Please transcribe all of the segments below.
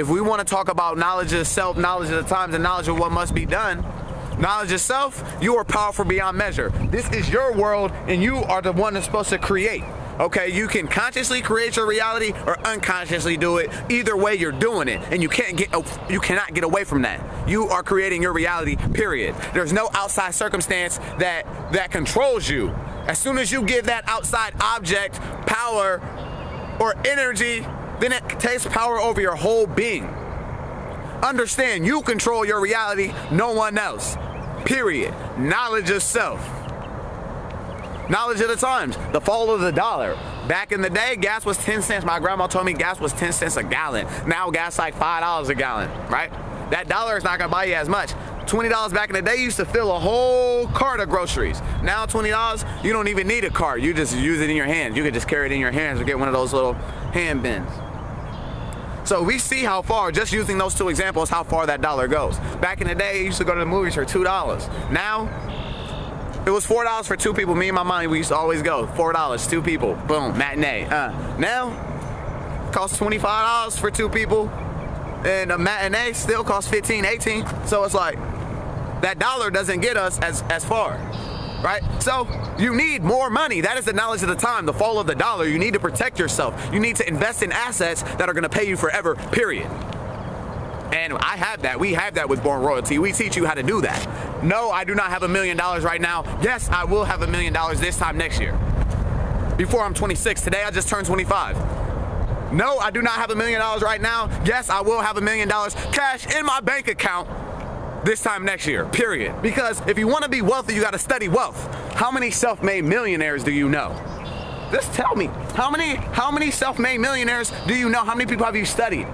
if we want to talk about knowledge of self, knowledge of the times, and knowledge of what must be done, knowledge of self, you are powerful beyond measure. This is your world, and you are the one that's supposed to create. Okay, you can consciously create your reality or unconsciously do it. Either way, you're doing it, and you cannot get away from that. You are creating your reality, period. There's no outside circumstance that controls you. As soon as you give that outside object power or energy, then it takes power over your whole being. Understand, you control your reality, no one else. Period. Knowledge of self. Knowledge of the times. The fall of the dollar. Back in the day, gas was 10 cents. My grandma told me gas was 10 cents a gallon. Now gas like $5 a gallon, right? That dollar is not gonna buy you as much. $20 back in the day used to fill a whole cart of groceries. Now $20, you don't even need a cart. You just use it in your hands. You can just carry it in your hands or get one of those little hand bins. So we see how far, just using those two examples, how far that dollar goes. Back in the day, you used to go to the movies for $2. Now, it was $4 for two people. Me and my mom, we used to always go. $4, two people, boom, matinee. Now, it costs $25 for two people, and a matinee still costs $15, $18. So it's like, that dollar doesn't get us as far, right? So you need more money. That is the knowledge of the time, the fall of the dollar. You need to protect yourself. You need to invest in assets that are gonna pay you forever, period. And I have that. We have that with Born Royalty. We teach you how to do that. No, I do not have $1 million right now. Yes, I will have $1 million this time next year. Before I'm 26. Today I just turned 25. No, I do not have $1 million right now. Yes, I will have $1 million cash in my bank account this time next year, period. Because if you want to be wealthy, you got to study wealth. How many self-made millionaires do you know? Just tell me. How many self-made millionaires do you know? How many people have you studied?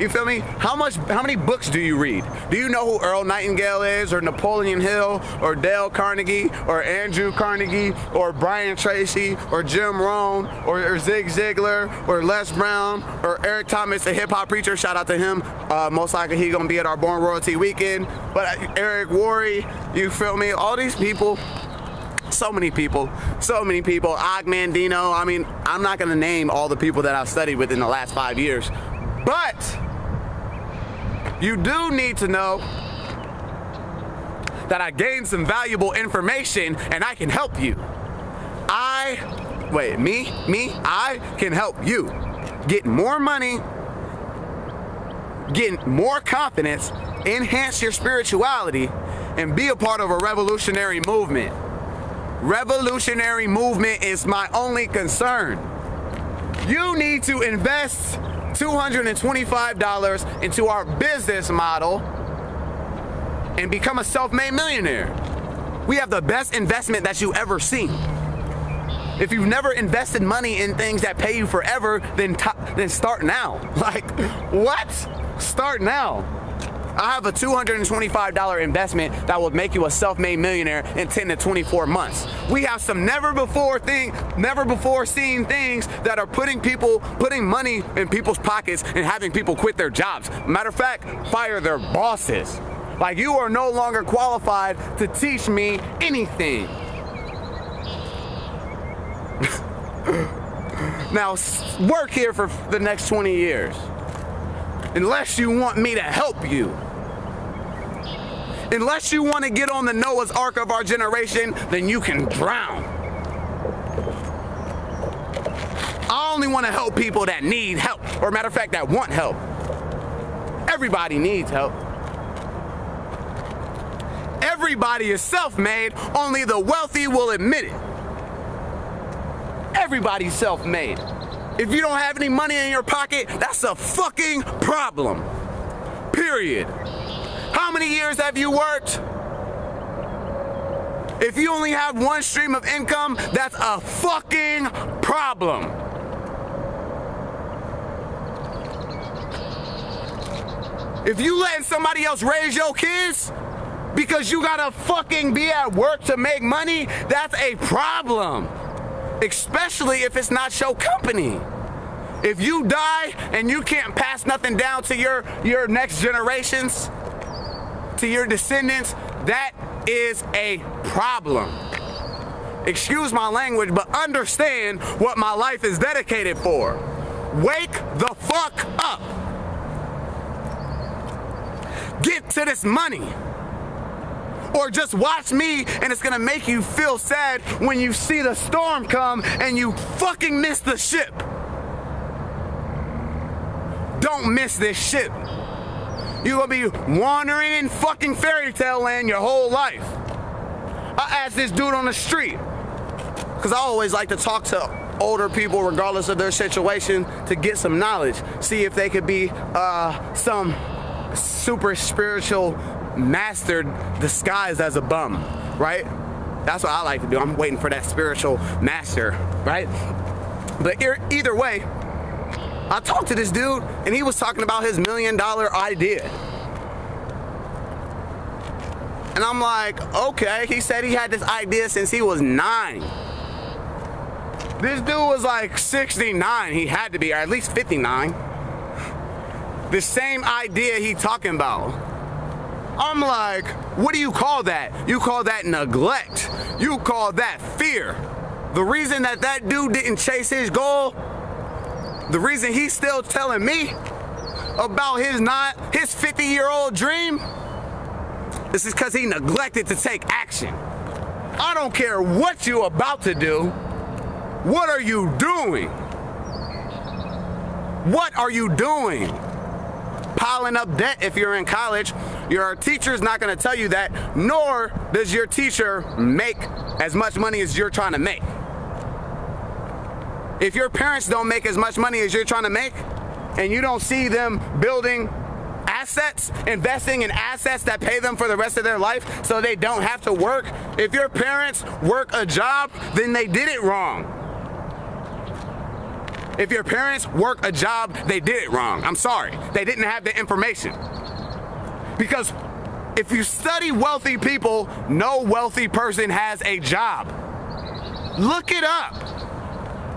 You feel me? How many books do you read? Do you know who Earl Nightingale is, or Napoleon Hill, or Dale Carnegie, or Andrew Carnegie, or Brian Tracy, or Jim Rohn, or Zig Ziglar, or Les Brown, or Eric Thomas, a hip-hop preacher? Shout out to him. Most likely he gonna be at our Born Royalty weekend. But Eric Worre, you feel me? All these people. So many people. Og Mandino. I mean, I'm not gonna name all the people that I've studied with in the last 5 years, but you do need to know that I gained some valuable information and I can help you. I can help you get more money, get more confidence, enhance your spirituality, and be a part of a revolutionary movement. Revolutionary movement is my only concern. You need to invest $225 into our business model and become a self-made millionaire. We have the best investment that you ever seen. If you've never invested money in things that pay you forever, then start now. Like, what? Start now. I have a $225 investment that will make you a self-made millionaire in 10 to 24 months. We have some never before seen things that are putting money in people's pockets and having people quit their jobs. Matter of fact, fire their bosses. Like, you are no longer qualified to teach me anything. Now, work here for the next 20 years. Unless you want me to help you. Unless you want to get on the Noah's Ark of our generation, then you can drown. I only want to help people that need help, or matter of fact, that want help. Everybody needs help. Everybody is self-made, only the wealthy will admit it. Everybody's self-made. If you don't have any money in your pocket, that's a fucking problem. Period. How many years have you worked? If you only have one stream of income, that's a fucking problem. If you letting somebody else raise your kids because you gotta fucking be at work to make money, that's a problem. Especially if it's not your company. If you die and you can't pass nothing down to your next generations, to your descendants, that is a problem. Excuse my language, but understand what my life is dedicated for. Wake the fuck up. get to this money. Or just watch me and it's gonna make you feel sad when you see the storm come and you fucking miss the ship. Don't miss this ship. You're gonna be wandering in fucking fairy tale land your whole life. I asked this dude on the street, because I always like to talk to older people regardless of their situation to get some knowledge, see if they could be some super spiritual master disguised as a bum, right? That's what I like to do. I'm waiting for that spiritual master, right? But either way, I talked to this dude and he was talking about his $1 million idea. And I'm like, okay, he said he had this idea since he was 9. This dude was like 69, he had to be, or at least 59. The same idea he talking about. I'm like, what do you call that? You call that neglect. You call that fear. The reason that dude didn't chase his goal, the reason he's still telling me about his 50-year-old dream, this is because he neglected to take action. I don't care what you about to do. What are you doing? What are you doing? Piling up debt if you're in college. Your teacher's not going to tell you that, nor does your teacher make as much money as you're trying to make. If your parents don't make as much money as you're trying to make, and you don't see them building assets, investing in assets that pay them for the rest of their life so they don't have to work, if your parents work a job, then they did it wrong. If your parents work a job, they did it wrong. I'm sorry. They didn't have the information. Because if you study wealthy people, no wealthy person has a job. Look it up.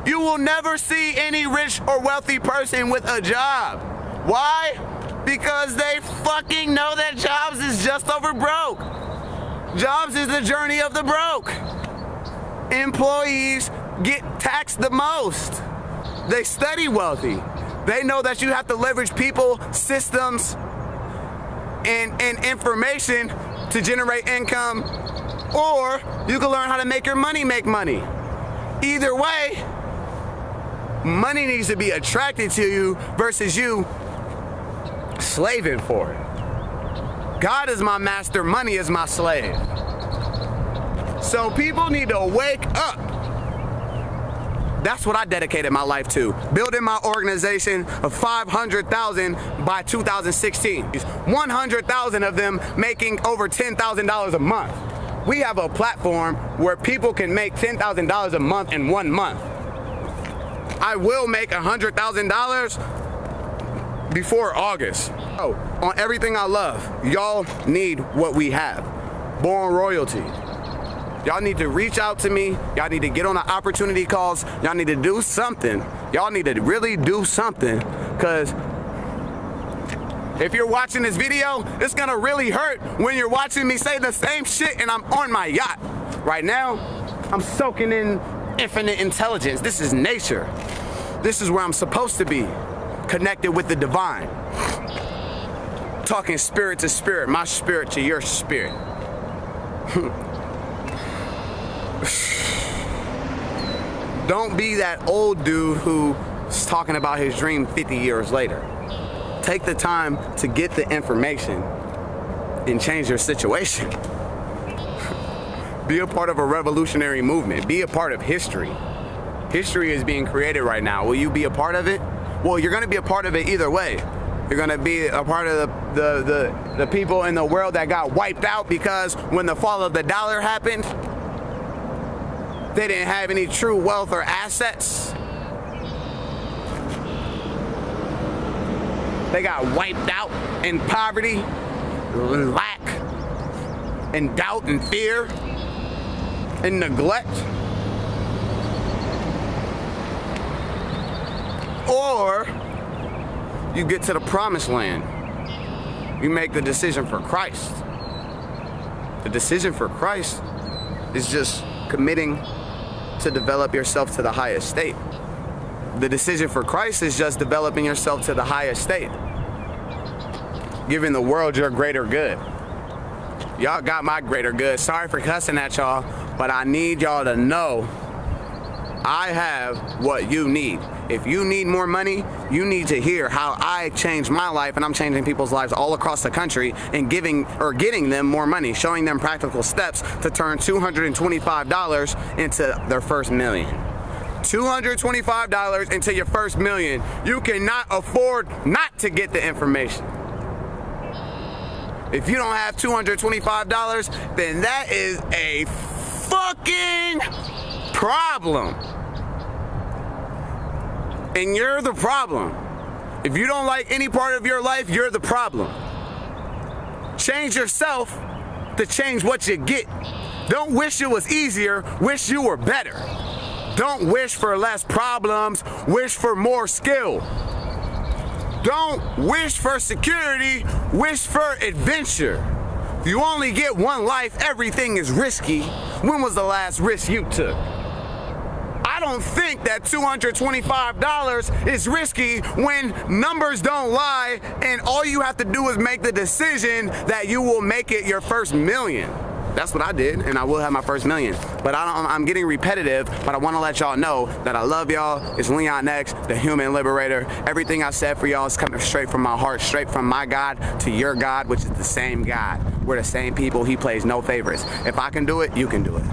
You will never see any rich or wealthy person with a job. Why? Because they fucking know that jobs is just over broke. Jobs is the journey of the broke. Employees get taxed the most. They study wealthy. They know that you have to leverage people, systems, and information to generate income, or you can learn how to make your money make money. Either way, money needs to be attracted to you versus you slaving for it. God is my master, money is my slave. So people need to wake up. That's what I dedicated my life to. Building my organization of 500,000 by 2016. 100,000 of them making over $10,000 a month. We have a platform where people can make $10,000 a month in 1 month. I will make $100,000 before August. Oh, on everything I love, y'all need what we have. Born Royalty. Y'all need to reach out to me. Y'all need to get on the opportunity calls. Y'all need to do something. Y'all need to really do something, because if you're watching this video, it's gonna really hurt when you're watching me say the same shit and I'm on my yacht. Right now, I'm soaking in infinite intelligence. This is nature. This is where I'm supposed to be, connected with the divine. Talking spirit to spirit, my spirit to your spirit. Don't be that old dude who's talking about his dream 50 years later. Take the time to get the information and change your situation. Be a part of a revolutionary movement. Be a part of history. History is being created right now. Will you be a part of it? Well, you're going to be a part of it either way. You're going to be a part of the people in the world that got wiped out because when the fall of the dollar happened, they didn't have any true wealth or assets. They got wiped out in poverty, and lack, and doubt, and fear, and neglect. Or you get to the promised land. You make the decision for Christ. The decision for Christ is just committing to develop yourself to the highest state. The decision for Christ is just developing yourself to the highest state. giving the world your greater good. Y'all got my greater good. Sorry for cussing at y'all, but I need y'all to know I have what you need. If you need more money, you need to hear how I changed my life, and I'm changing people's lives all across the country and getting them more money, showing them practical steps to turn $225 into their first million. $225 into your first million. You cannot afford not to get the information. If you don't have $225, then that is a fucking problem. And you're the problem. If you don't like any part of your life, you're the problem. Change yourself to change what you get. Don't wish it was easier, wish you were better. Don't wish for less problems, wish for more skill. Don't wish for security, wish for adventure. If you only get one life, everything is risky. When was the last risk you took? I don't think that $225 is risky when numbers don't lie and all you have to do is make the decision that you will make it your first million. That's what I did, and I will have my first million. But I'm getting repetitive, but I want to let y'all know that I love y'all. It's Leon X, the Human Liberator. Everything I said for y'all is coming straight from my heart, straight from my God to your God, which is the same God. We're the same people. He plays no favorites. If I can do it, you can do it.